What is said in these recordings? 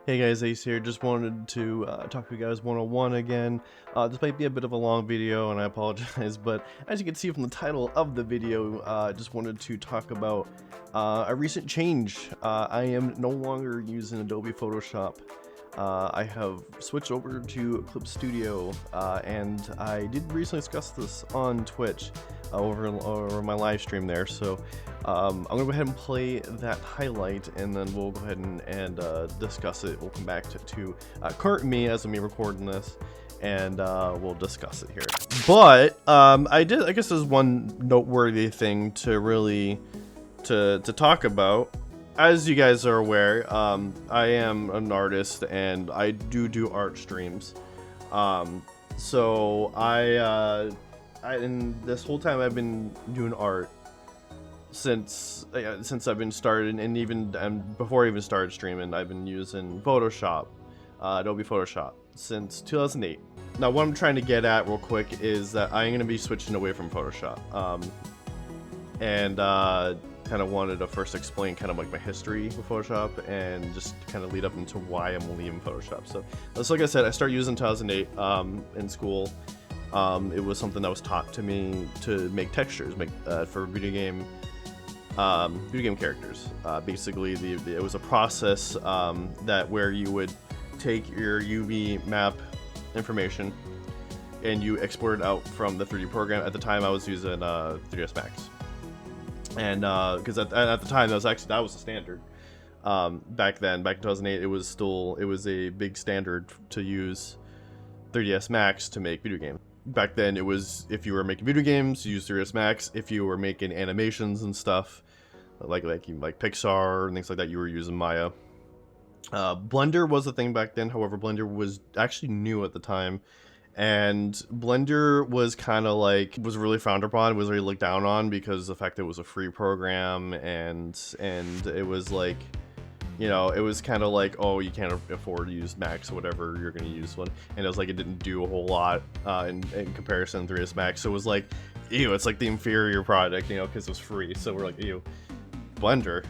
Hey guys, Ace here. Just wanted to talk to you guys one-on-one again. This might be a bit of a long video, and I apologize, but as you can see from the title of the video, just wanted to talk about a recent change. I am no longer using Adobe Photoshop. I have switched over to Clip Studio, and I did recently discuss this on Twitch over my live stream there. So I'm gonna go ahead and play that highlight, and then we'll go ahead and discuss it. We'll come back to current me as of me recording this, and we'll discuss it here. But I guess there's one noteworthy thing to really to talk about. As you guys are aware, I am an artist and I do art streams. So in this whole time I've been doing art since I've been started, and even before I even started streaming, I've been using Photoshop, Adobe Photoshop since 2008. Now, what I'm trying to get at real quick is that I'm going to be switching away from Photoshop, and kind of wanted to first explain kind of like my history with Photoshop and just kind of lead up into why I'm leaving Photoshop. So like I said, I started using 2008 in school. It was something that was taught to me to make textures, for video game characters. Basically, it was a process that where you would take your UV map information and you export it out from the 3D program. At the time, I was using 3ds Max, and because at the time that was the standard. Back then, back in 2008, it was a big standard to use 3ds Max to make video games. Back then, it was, if you were making video games, you used 3ds Max. If you were making animations and stuff, like Pixar and things like that, you were using Maya. Blender was a thing back then. However, Blender was actually new at the time, and Blender was kind of like, was really frowned upon, was really looked down on because of the fact that it was a free program, and it was like, you know, it was kind of like, oh, you can't afford to use Max or whatever, you're going to use one. And it was like, it didn't do a whole lot in comparison to 3ds Max. So it was like, ew, it's like the inferior product, you know, because it was free. So we're like, ew, Blender.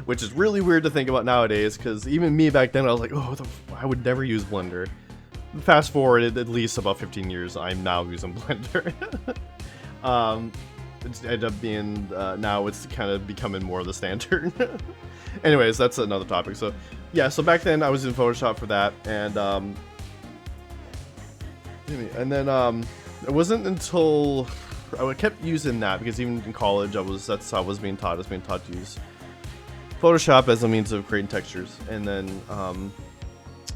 Which is really weird to think about nowadays, because even me back then, I was like, oh, I would never use Blender. Fast forward at least about 15 years, I'm now using Blender. It's ended up being, now it's kind of becoming more of the standard. Anyways, that's another topic. So yeah, so back then I was in Photoshop for that, and then it wasn't until I kept using that, because even in college that's how I was being taught. I was being taught to use Photoshop as a means of creating textures, and then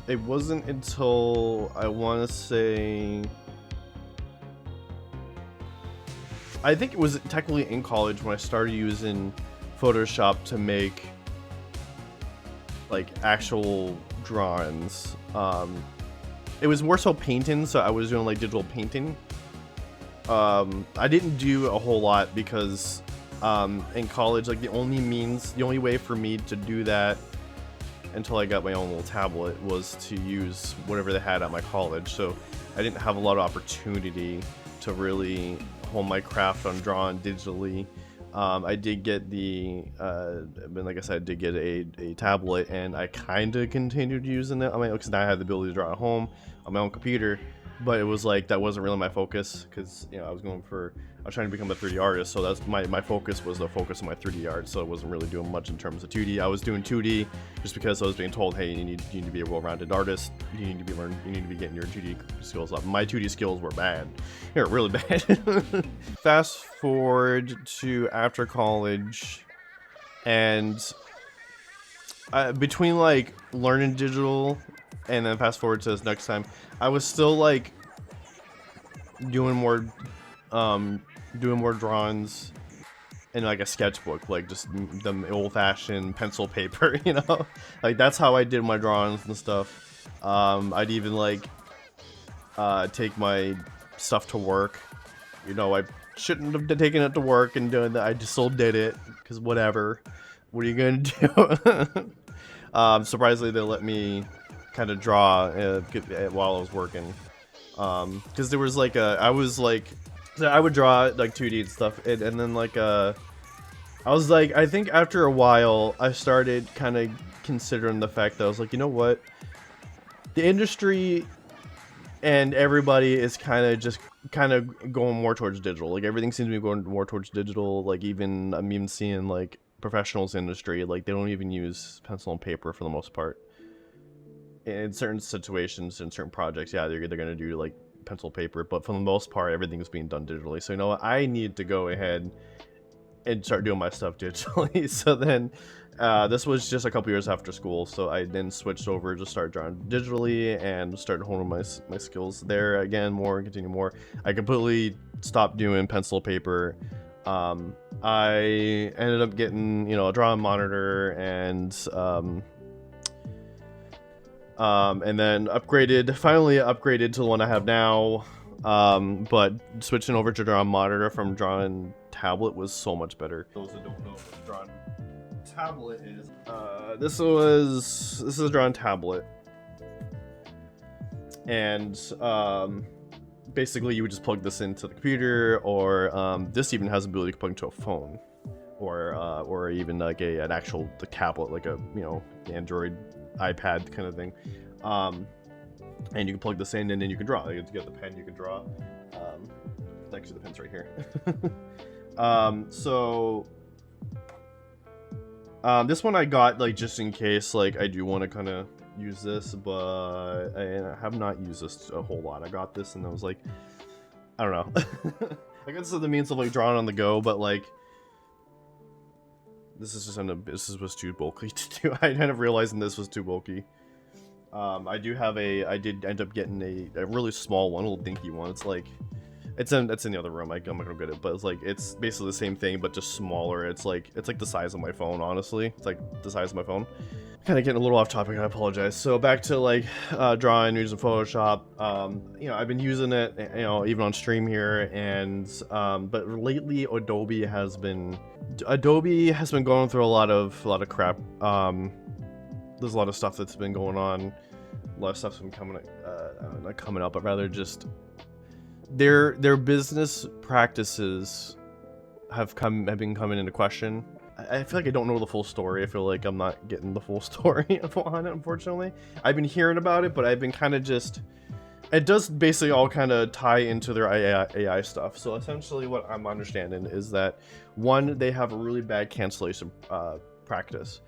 it wasn't until, I want to say, I think it was technically in college when I started using Photoshop to make like actual drawings. It was more so painting, so I was doing like digital painting. I didn't do a whole lot because in college, like the only way for me to do that until I got my own little tablet was to use whatever they had at my college. So I didn't have a lot of opportunity to really hone my craft on drawing digitally. I did get like I said, I did get a tablet, and I kind of continued using it. I mean, because now I had the ability to draw at home on my own computer, but it was like, that wasn't really my focus, because, you know, I was trying to become a 3D artist, so that's my focus was the focus of my 3D art. So I wasn't really doing much in terms of 2D. I was doing 2D just because I was being told, hey, you need to be a well-rounded artist. You need to be getting your 2D skills up. My 2D skills were bad. They were really bad. Fast forward to after college, and between like learning digital and then fast forward to this next time, I was still like doing more drawings in like a sketchbook, like just the old-fashioned pencil paper, you know, like that's how I did my drawings and stuff. I'd even like take my stuff to work, you know. I shouldn't have taken it to work and doing that. I just still did it because whatever. What are you gonna do? Surprisingly, they let me kind of draw while I was working, because there was like I would draw like 2D and stuff, and then like I was like, I think after a while I started kind of considering the fact that I was like, you know what, the industry and everybody is kind of going more towards digital. Like everything seems to be going more towards digital. Like I'm even seeing like professionals industry, like they don't even use pencil and paper for the most part. In certain situations, in certain projects, yeah, they're going to do like pencil paper, but for the most part, everything is being done digitally. So you know what, I need to go ahead and start doing my stuff digitally. So then this was just a couple years after school, so I then switched over to start drawing digitally and started honing my skills there again more, continue more. I completely stopped doing pencil paper. I ended up getting, you know, a drawing monitor and then finally upgraded to the one I have now. But switching over to drawing monitor from drawing tablet was so much better. Those that don't know what drawing tablet is, this is a drawing tablet, and basically you would just plug this into the computer, or this even has the ability to plug into a phone, or even like an actual tablet, like a, you know, Android iPad kind of thing. And you can plug this in and then you can draw. You get the pen, you can draw. Actually, the pen's right here. This one I got like just in case, like I do want to kind of use this, but I have not used this a whole lot. I got this and I was like, I don't know. I guess this is the means of like drawing on the go, but like this was too bulky to do. I ended up realizing this was too bulky. I did end up getting a really small one, a little dinky one. It's like, it's in the other room. I'm not gonna get it, but it's basically the same thing, but just smaller. It's like the size of my phone, honestly. It's like the size of my phone. Kind of getting a little off topic, I apologize. So back to like drawing, using Photoshop. You know, I've been using it, you know, even on stream here, and but lately Adobe has been going through a lot of crap. There's a lot of stuff that's been going on. A lot of stuff's been not coming up, but rather just their business practices have been coming into question. I feel like I don't know the full story. I feel like I'm not getting the full story on it, unfortunately. I've been hearing about it, but I've been kind of just... It does basically all kind of tie into their AI stuff. So essentially what I'm understanding is that, one, they have a really bad cancellation practice.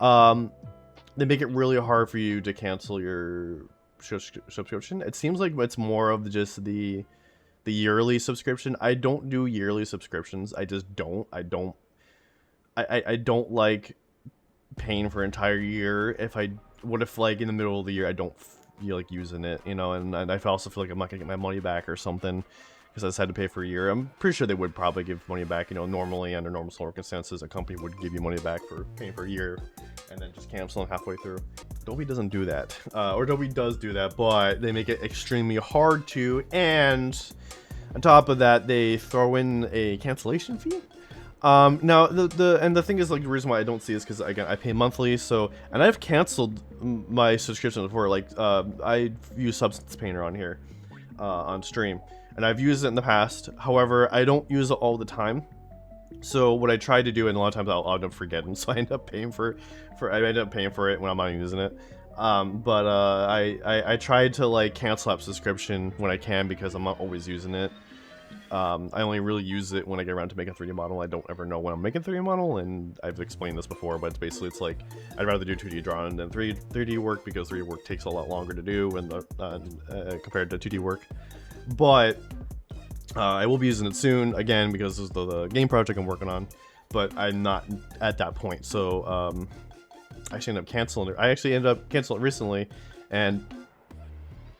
They make it really hard for you to cancel your subscription. It seems like it's more of just the yearly subscription. I don't do yearly subscriptions. I just don't. I don't like paying for an entire year. What if like in the middle of the year I don't feel like using it, you know, and I also feel like I'm not gonna get my money back or something because I decided to pay for a year. I'm pretty sure they would probably give money back, you know, normally under normal circumstances a company would give you money back for paying for a year and then just cancel them halfway through. Adobe doesn't do that, or Adobe does do that, but they make it extremely hard to, and on top of that they throw in a cancellation fee. Now the thing is, like, the reason why I don't see this because again I pay monthly, so, and I've canceled my subscription before. Like I use Substance Painter on here on stream, and I've used it in the past. However, I don't use it all the time. So what I try to do, and a lot of times I'll end up forgetting, so I end up paying for it when I'm not using it. I try to like cancel that subscription when I can because I'm not always using it. I only really use it when I get around to making a 3D model. I don't ever know when I'm making a 3D model, and I've explained this before, but it's like I'd rather do 2D drawing than 3D work because 3D work takes a lot longer to do compared to 2D work. But I will be using it soon again because this is the game project I'm working on, but I'm not at that point. So I actually ended up canceling it. I actually ended up canceling it recently, and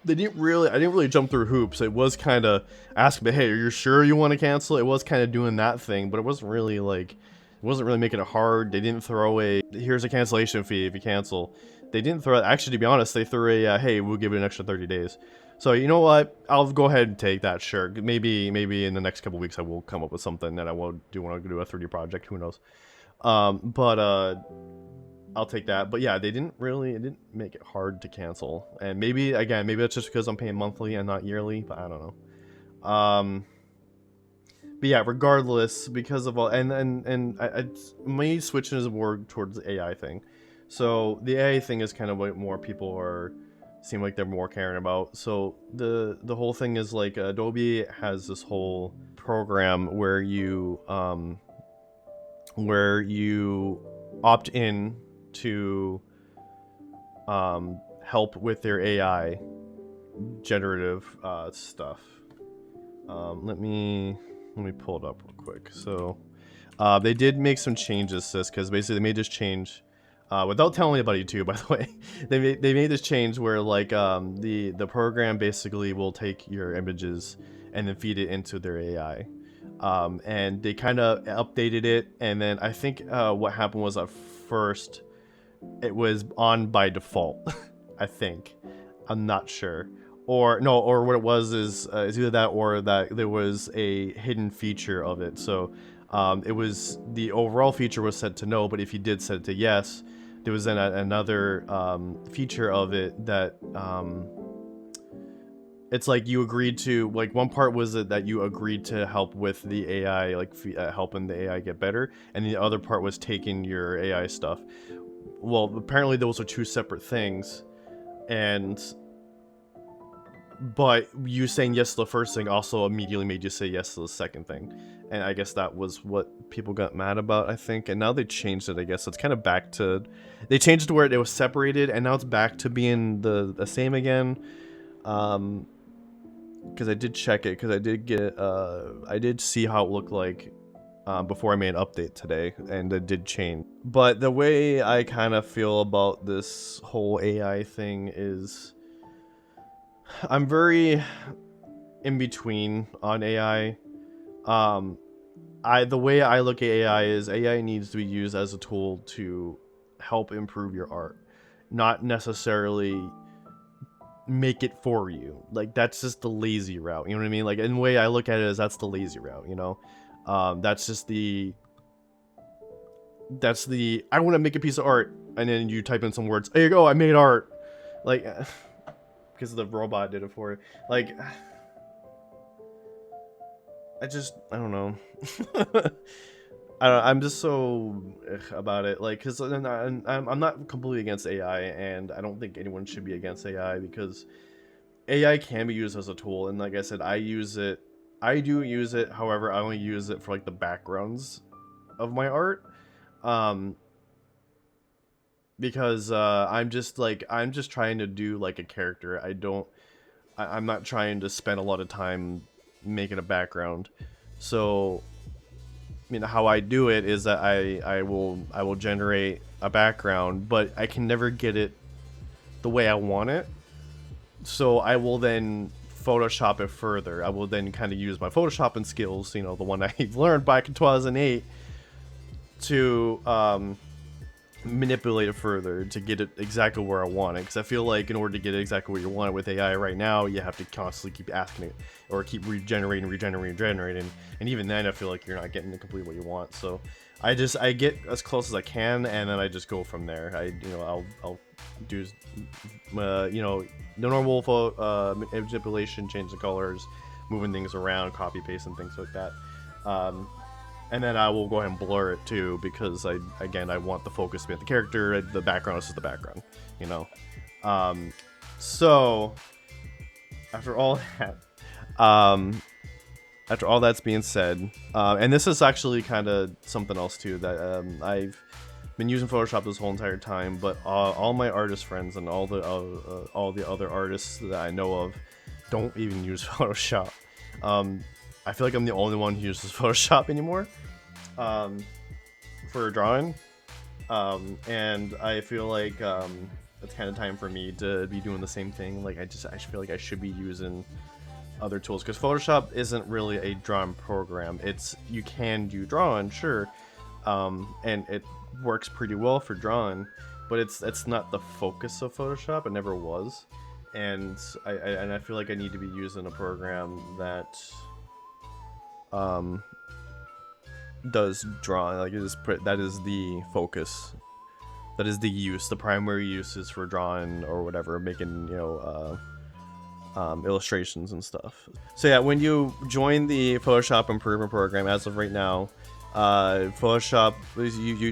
I didn't really jump through hoops. It was kind of asking me, hey, are you sure you want to cancel? It was kind of doing that thing, but it wasn't really making it hard. They didn't throw here's a cancellation fee if you cancel. They didn't throw, actually, to be honest, they threw hey, we'll give you an extra 30 days. So you know what? I'll go ahead and take that, sure. Maybe in the next couple weeks I will come up with something that I will do when I do a 3D project, who knows. I'll take that. But yeah, it didn't make it hard to cancel. And maybe that's just because I'm paying monthly and not yearly, but I don't know. But yeah, regardless, because of all, and me switching is more towards the AI thing. So the AI thing is kind of what more people are seem like they're more caring about. So the whole thing is like Adobe has this whole program where you opt in to help with their AI generative stuff. Let me pull it up real quick. So they did make some changes to this, because basically they made this change without telling anybody too, by the way. They made this change where like the program basically will take your images and then feed it into their AI. And they kind of updated it, and then I think what happened was at first it was on by default. I think, I'm not sure, or no, or what it was is either that or that there was a hidden feature of it. So it was, the overall feature was set to no, but if you did set it to yes, there was then another feature of it that it's like you agreed to, like one part was that you agreed to help with the AI, like helping the AI get better, and the other part was taking your AI stuff. Well, apparently those are two separate things, but you saying yes to the first thing also immediately made you say yes to the second thing, and I guess that was what people got mad about, I think. And now they changed it, I guess. So it's kind of back to, they changed it to where it was separated, and now it's back to being the same again. Because I did check it, because I did get I did see how it looked like before I made an update today, and it did change. But the way I kind of feel about this whole AI thing is, I'm very in between on AI. The way I look at AI is AI needs to be used as a tool to help improve your art, not necessarily make it for you. Like, that's just the lazy route, you know what I mean? Like, in the way I look at it is, that's the lazy route, you know? That's the I want to make a piece of art, and then you type in some words, there you go, I made art. Like, because the robot did it for you. Like, I don't know. I'm just so about it, like, because I'm not completely against AI, and I don't think anyone should be against AI, because AI can be used as a tool, and like I said, I do use it. However, I only use it for like the backgrounds of my art, because I'm just trying to do like a character. I'm not trying to spend a lot of time making a background. So I mean, how I do it is that I will generate a background, but I can never get it the way I want it. So I will then Photoshop it further. I will then kind of use my Photoshopping skills, you know, the one I learned back in 2008, to manipulate it further to get it exactly where I want it. Because I feel like in order to get it exactly where you want it with AI right now, you have to constantly keep asking it, or keep regenerating, and even then I feel like you're not getting it completely what you want. So I get as close as I can, and then I just go from there. I'll do the normal manipulation, change the colors, moving things around, copy paste and things like that. And then I will go ahead and blur it too, because I want the focus to be at the character. The background is just the background, you know. So after all that's being said, and this is actually kind of something else too, that I've been using Photoshop this whole entire time, but all my artist friends and all the other artists that I know of don't even use Photoshop. I feel like I'm the only one who uses Photoshop anymore for drawing, and I feel like it's kind of time for me to be doing the same thing. Like, I feel like I should be using other tools, because Photoshop isn't really a drawing program. You can do drawing, sure, and it works pretty well for drawing, but it's not the focus of Photoshop. It never was, and I feel like I need to be using a program that does drawing. Like, that is the focus, that is the primary use is for drawing or whatever, making, illustrations and stuff. So yeah, when you join the Photoshop improvement program, as of right now, Photoshop,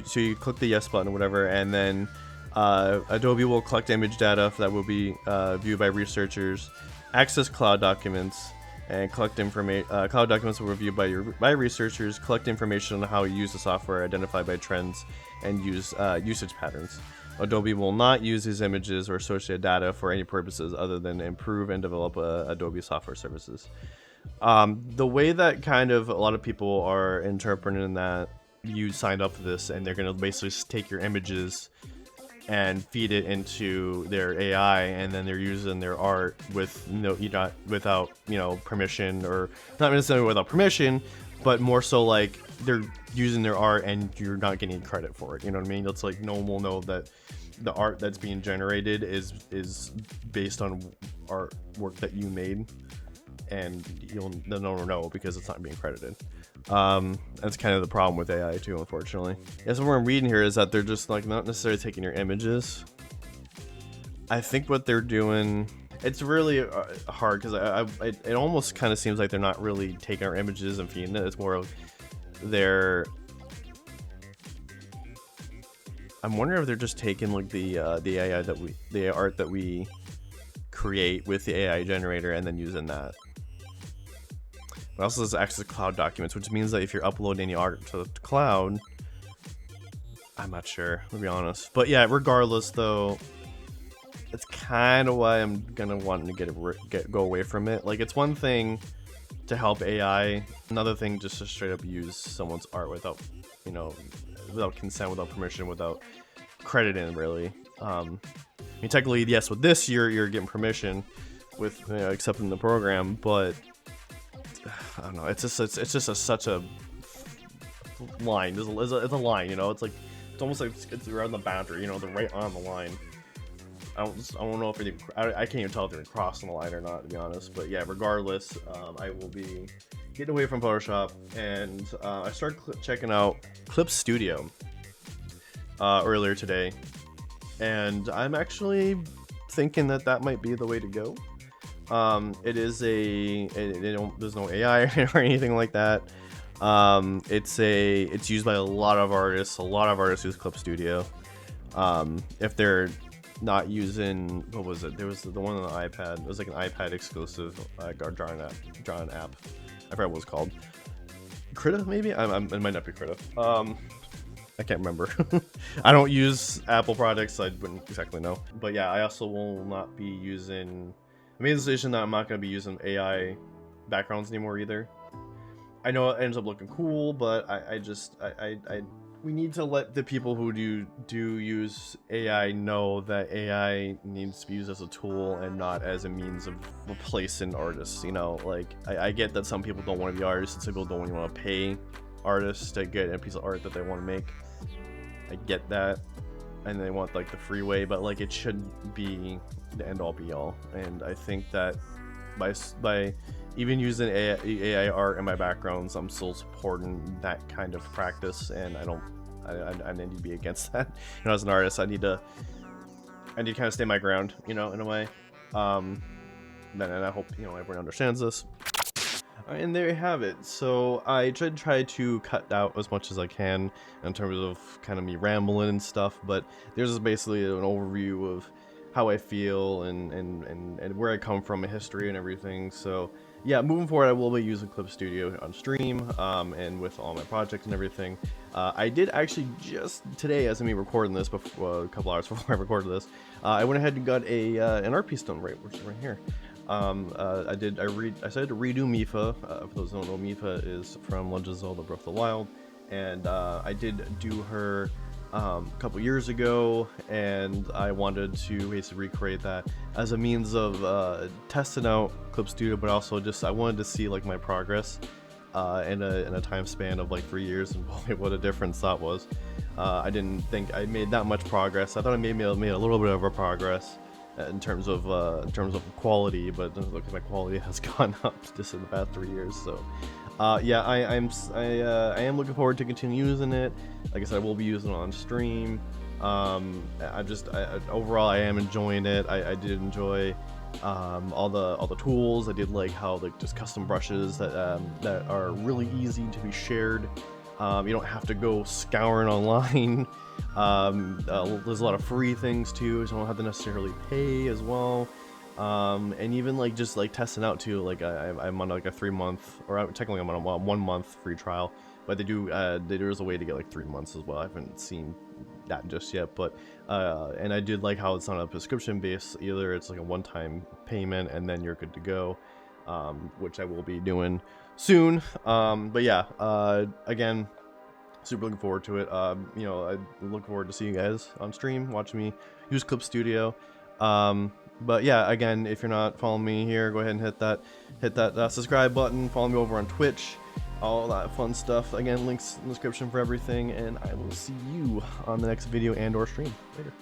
so you click the yes button or whatever, and then Adobe will collect image data that will be viewed by researchers, access cloud documents, and collect information. Cloud documents will be reviewed by researchers, collect information on how you use the software, identify by trends, and use usage patterns. Adobe will not use these images or associated data for any purposes other than improve and develop Adobe software services. The way that kind of a lot of people are interpreting that you signed up for this and they're going to basically take your images and feed it into their AI, and then they're using their art with without permission, or not necessarily without permission, but more so like they're using their art and you're not getting credit for it. You know what I mean? It's like no one will know that the art that's being generated is based on artwork that you made, and no one will know because it's not being credited. That's kind of the problem with AI too, unfortunately. Yeah, so what I'm reading here is that they're just like not necessarily taking your images. I think what they're doing, it's really hard because it almost kind of seems like they're not really taking our images and feeding it. It's more of I'm wondering if they're just taking like the AI the art that we create with the AI generator and then using that. It also says access cloud documents, which means that if you're uploading any art to the cloud, I'm not sure, to be honest. But yeah, regardless though, that's kind of why I'm gonna want to go away from it. Like, it's one thing to help AI, another thing just to straight up use someone's art without consent, without permission, without credit in, really. I mean, technically, yes, with this you're getting permission with accepting the program, but I don't know. It's just such a line. It's a line, it's like it's almost like it's around the boundary. They're right on the line. I don't know if I can't even tell if they're crossing the line or not, to be honest. But yeah, regardless, I will be getting away from Photoshop, and I started checking out Clip Studio earlier today, and I'm actually thinking that might be the way to go. It is there's no AI or anything like that. It's used by a lot of artists. A lot of artists use Clip Studio. If they're not using, what was it? There was the one on the iPad. It was like an iPad exclusive drawing app. I forgot what it was called. Krita, maybe? It might not be Krita. I can't remember. I don't use Apple products, so I wouldn't exactly know. But yeah, I also will not be using. I made the decision that I'm not going to be using AI backgrounds anymore either. I know it ends up looking cool, but we need to let the people who do use AI know that AI needs to be used as a tool and not as a means of replacing artists. Like I get that some people don't want to be artists, and some people don't even want to pay artists to get a piece of art that they want to make. I get that, and they want like the free way, but like it shouldn't be the end all be all. And I think that by even using AI art in my backgrounds, I'm still supporting that kind of practice, and I need to be against that. As an artist, I need to kind of stay my ground, in a way. And I hope everyone understands this. And there you have it. So I try to cut out as much as I can in terms of kind of me rambling and stuff, but there's basically an overview of how I feel and where I come from, my history and everything. So yeah, moving forward, I will be using Clip Studio on stream and with all my projects and everything. I did actually just today, as I'm recording this, a couple hours before I recorded this, I went ahead and got an art piece done, which is right here. I decided to redo Mipha. For those who don't know, Mipha is from Legend of Zelda: Breath of the Wild, and I did do her a couple years ago, and I wanted to basically recreate that as a means of testing out Clip Studio, but also just I wanted to see like my progress in a time span of like 3 years, and what a difference that was. I didn't think I made that much progress. I thought I made a little bit of a progress in terms of quality, but look, my quality has gone up just in the past 3 years. So yeah, I am looking forward to continue using it. Like I said, I will be using it on stream. Overall I am enjoying it. I did enjoy all the tools. I did like how just custom brushes that are really easy to be shared You don't have to go scouring online. There's a lot of free things too, so you don't have to necessarily pay as well. And even like just like testing out too, like I'm on like a 3-month, or technically I'm on a 1 month free trial, but there's a way to get like 3 months as well. I haven't seen that just yet, but and I did like how it's on a prescription base. Either it's like a one-time payment and then you're good to go, which I will be doing soon. But yeah, again, super looking forward to it. You know, I look forward to seeing you guys on stream, watching me use Clip Studio. But yeah, again, if you're not following me here, go ahead and hit that subscribe button. Follow me over on Twitch, all that fun stuff. Again, links in the description for everything, and I will see you on the next video and or stream later.